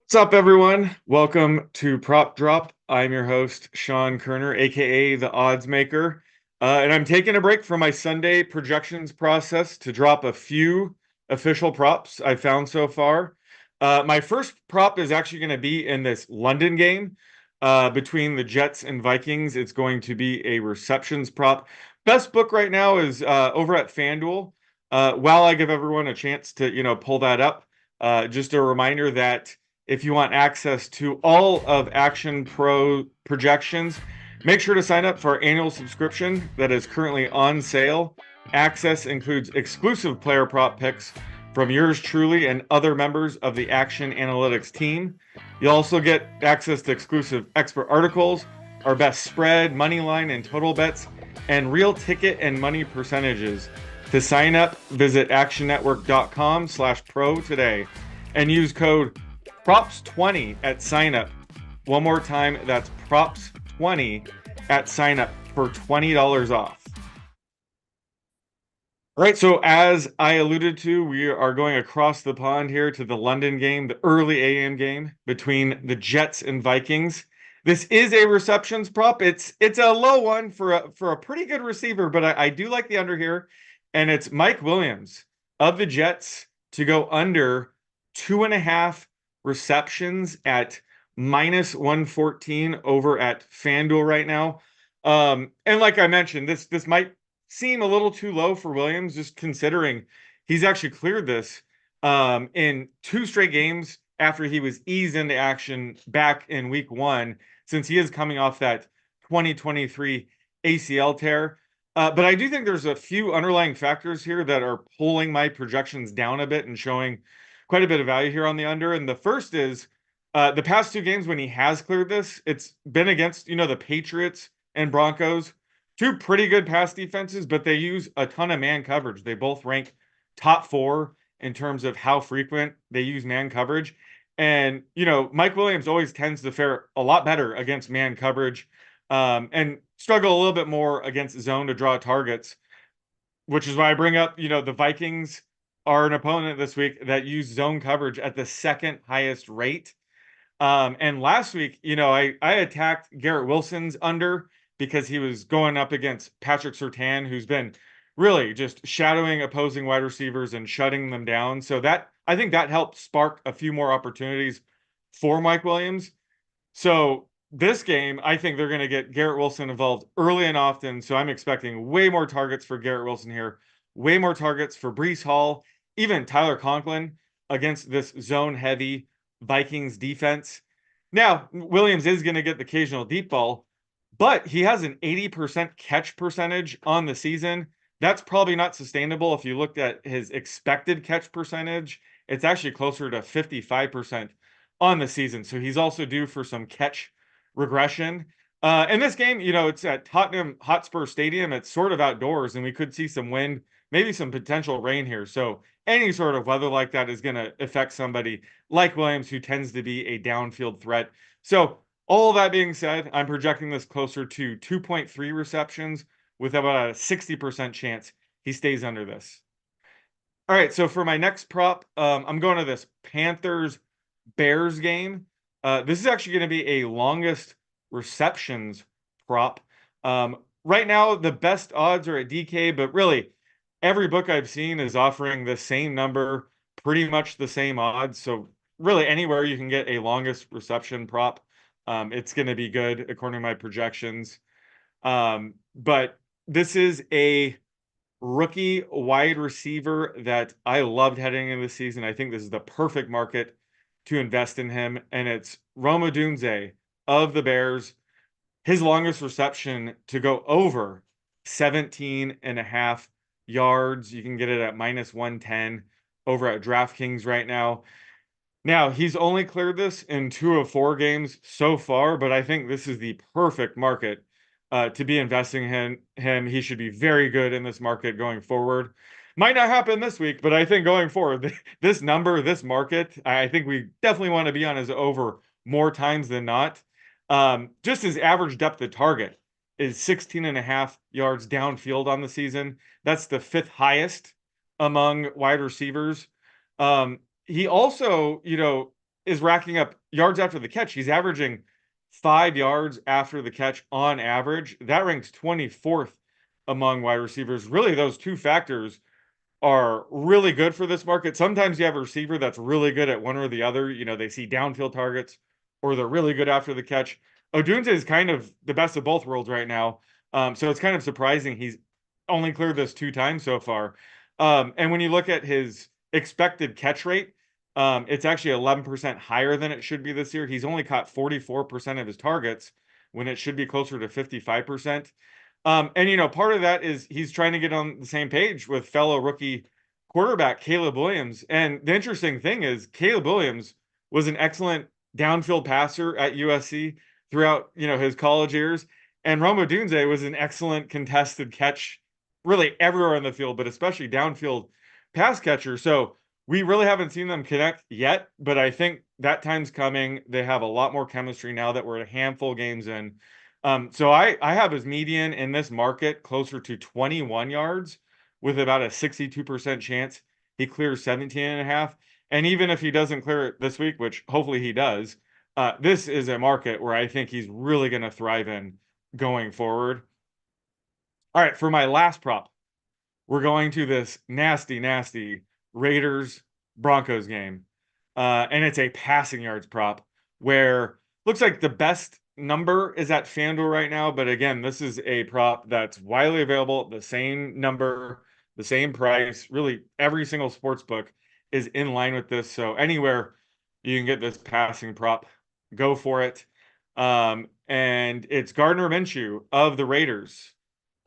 What's up, everyone? Welcome to Prop Drop. I'm your host, Sean Koerner, aka the Oddsmaker. And I'm taking a break from my Sunday projections process to drop a few official props I found so far. My first prop is actually going to be in this London game between the Jets and Vikings. It's going to be a receptions prop. Best book right now is over at FanDuel. While I give everyone a chance to, pull that up, just a reminder that if you want access to all of Action Pro projections, make sure to sign up for our annual subscription that is currently on sale. Access includes exclusive player prop picks from yours truly and other members of the Action Analytics team. You'll also get access to exclusive expert articles, our best spread, money line, and total bets, and real ticket and money percentages. To sign up, visit actionnetwork.com/pro today and use code PROPS20 at sign up. One more time, that's PROPS20 at sign up for $20 off. All right, so as I alluded to, we are going across the pond here to the London game, the early AM game between the Jets and Vikings. This is a receptions prop. It's a low one for a pretty good receiver, but I do like the under here, and it's Mike Williams of the Jets to go under 2.5 receptions at -114 over at FanDuel right now. And like I mentioned, this might seem a little too low for Williams, just considering he's actually cleared this in 2 straight games after he was eased into action back in week 1, since he is coming off that 2023 ACL tear. But I do think there's a few underlying factors here that are pulling my projections down a bit and showing quite a bit of value here on the under. And the first is the past 2 games when he has cleared this, it's been against, the Patriots and Broncos, 2 pretty good pass defenses, but they use a ton of man coverage. They both rank top 4 in terms of how frequent they use man coverage. And, Mike Williams always tends to fare a lot better against man coverage and struggle a little bit more against zone to draw targets, which is why I bring up, the Vikings are an opponent this week that used zone coverage at the second highest rate. And last week, I attacked Garrett Wilson's under because he was going up against Patrick Surtain, who's been really just shadowing opposing wide receivers and shutting them down. So I think that helped spark a few more opportunities for Mike Williams. So this game, I think they're going to get Garrett Wilson involved early and often. So I'm expecting way more targets for Garrett Wilson here, way more targets for Breece Hall, even Tyler Conklin against this zone-heavy Vikings defense. Now, Williams is going to get the occasional deep ball, but he has an 80% catch percentage on the season. That's probably not sustainable. If you looked at his expected catch percentage, it's actually closer to 55% on the season. So he's also due for some catch regression. In this game, it's at Tottenham Hotspur Stadium. It's sort of outdoors, and we could see some wind, maybe some potential rain here. So any sort of weather like that is going to affect somebody like Williams, who tends to be a downfield threat. So all that being said, I'm projecting this closer to 2.3 receptions with about a 60% chance he stays under this. All right, so for my next prop, I'm going to this Panthers-Bears game. This is actually going to be a longest receptions prop. Right now, the best odds are at DK, but really, every book I've seen is offering the same number, pretty much the same odds. So really, anywhere you can get a longest reception prop, it's going to be good according to my projections. But this is a rookie wide receiver that I loved heading into the season. I think this is the perfect market to invest in him, and it's Rome Odunze of the Bears. His longest reception to go over 17.5 yards. You can get it at -110 over at DraftKings right now. Now, he's only cleared this in 2 of 4 games so far, but I think this is the perfect market to be investing in him. He should be very good in this market going forward. Might not happen this week, but I think going forward, this number, this market, I think we definitely want to be on his over more times than not. Just his average depth of target is 16.5 yards downfield on the season. That's the 5th highest among wide receivers. He also, is racking up yards after the catch. He's averaging 5 yards after the catch on average. That ranks 24th among wide receivers. Really, those two factors are really good for this market. Sometimes you have a receiver that's really good at one or the other. They see downfield targets or they're really good after the catch. Odunze is kind of the best of both worlds right now. So it's kind of surprising he's only cleared this 2 times so far. And when you look at his expected catch rate, it's actually 11% higher than it should be this year. He's only caught 44% of his targets when it should be closer to 55%. And part of that is he's trying to get on the same page with fellow rookie quarterback Caleb Williams. And the interesting thing is Caleb Williams was an excellent downfield passer at USC throughout, his college years. And Rome Odunze was an excellent contested catch really everywhere on the field, but especially downfield pass catcher. So we really haven't seen them connect yet, but I think that time's coming. They have a lot more chemistry now that we're a handful of games in. So I have his median in this market closer to 21 yards with about a 62% chance he clears 17 and a half. And even if he doesn't clear it this week, which hopefully he does, this is a market where I think he's really going to thrive in going forward. All right, for my last prop, we're going to this nasty, nasty Raiders Broncos game. And it's a passing yards prop where looks like the best number is at FanDuel right now. But again, this is a prop that's widely available, the same number, the same price. Really, every single sports book is in line with this. So anywhere you can get this passing prop, go for it. And it's Gardner Minshew of the Raiders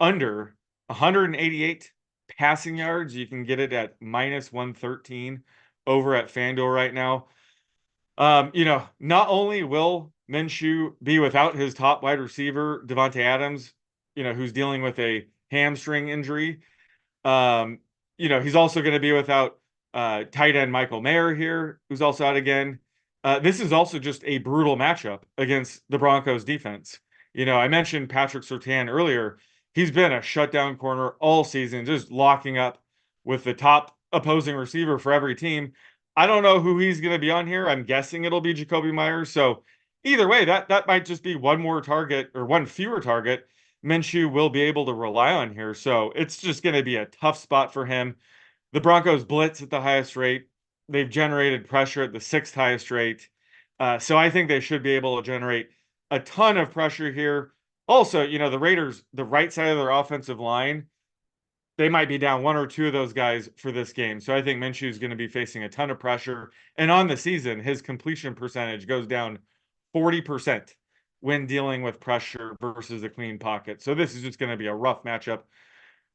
under 188 passing yards. You can get it at minus 113 over at FanDuel right now. Not only will Minshew be without his top wide receiver, Devontae Adams, who's dealing with a hamstring injury. He's also going to be without tight end Michael Mayer here, who's also out again. This is also just a brutal matchup against the Broncos defense. I mentioned Patrick Surtain earlier. He's been a shutdown corner all season, just locking up with the top opposing receiver for every team. I don't know who he's going to be on here. I'm guessing it'll be Jacoby Myers. So either way, that might just be one more target or one fewer target Minshew will be able to rely on here. So it's just going to be a tough spot for him. The Broncos blitz at the highest rate. They've generated pressure at the 6th highest rate. So I think they should be able to generate a ton of pressure here. Also, the Raiders, the right side of their offensive line, they might be down one or two of those guys for this game. So I think Minshew is going to be facing a ton of pressure. And on the season, his completion percentage goes down 40% when dealing with pressure versus a clean pocket. So this is just going to be a rough matchup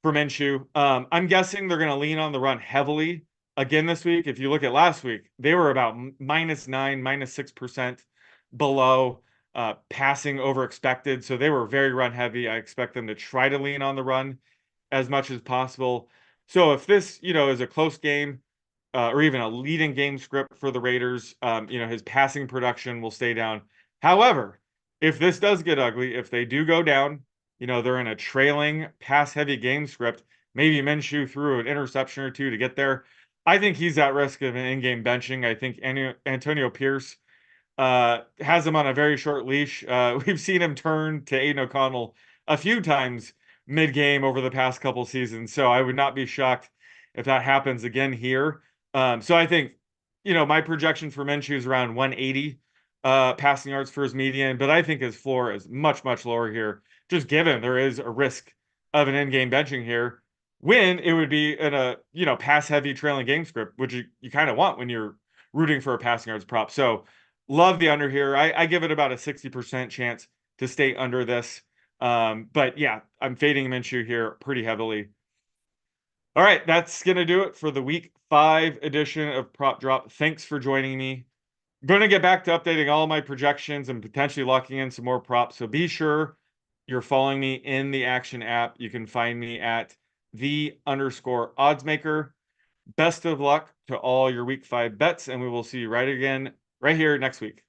for Minshew. I'm guessing they're going to lean on the run heavily again this week. If you look at last week, they were about -9, -6% below passing over expected. So they were very run heavy. I expect them to try to lean on the run as much as possible. So if this, is a close game or even a leading game script for the Raiders, his passing production will stay down. However, if this does get ugly, if they do go down, they're in a trailing pass-heavy game script, maybe Minshew threw an interception or two to get there. I think he's at risk of an in-game benching. I think Antonio Pierce has him on a very short leash. We've seen him turn to Aiden O'Connell a few times mid-game over the past couple seasons. So I would not be shocked if that happens again here. So I think, my projection for Minshew is around 180 passing yards for his median, but I think his floor is much, much lower here, just given there is a risk of an in-game benching here when it would be in a, pass-heavy trailing game script, which you kind of want when you're rooting for a passing yards prop. So love the under here. I give it about a 60% chance to stay under this. But yeah, I'm fading Minshew here pretty heavily. All right, that's going to do it for the week 5 edition of Prop Drop. Thanks for joining me. I'm going to get back to updating all my projections and potentially locking in some more props. So be sure you're following me in the Action app. You can find me at _oddsmaker. Best of luck to all your week 5 bets, and we will see you right here next week.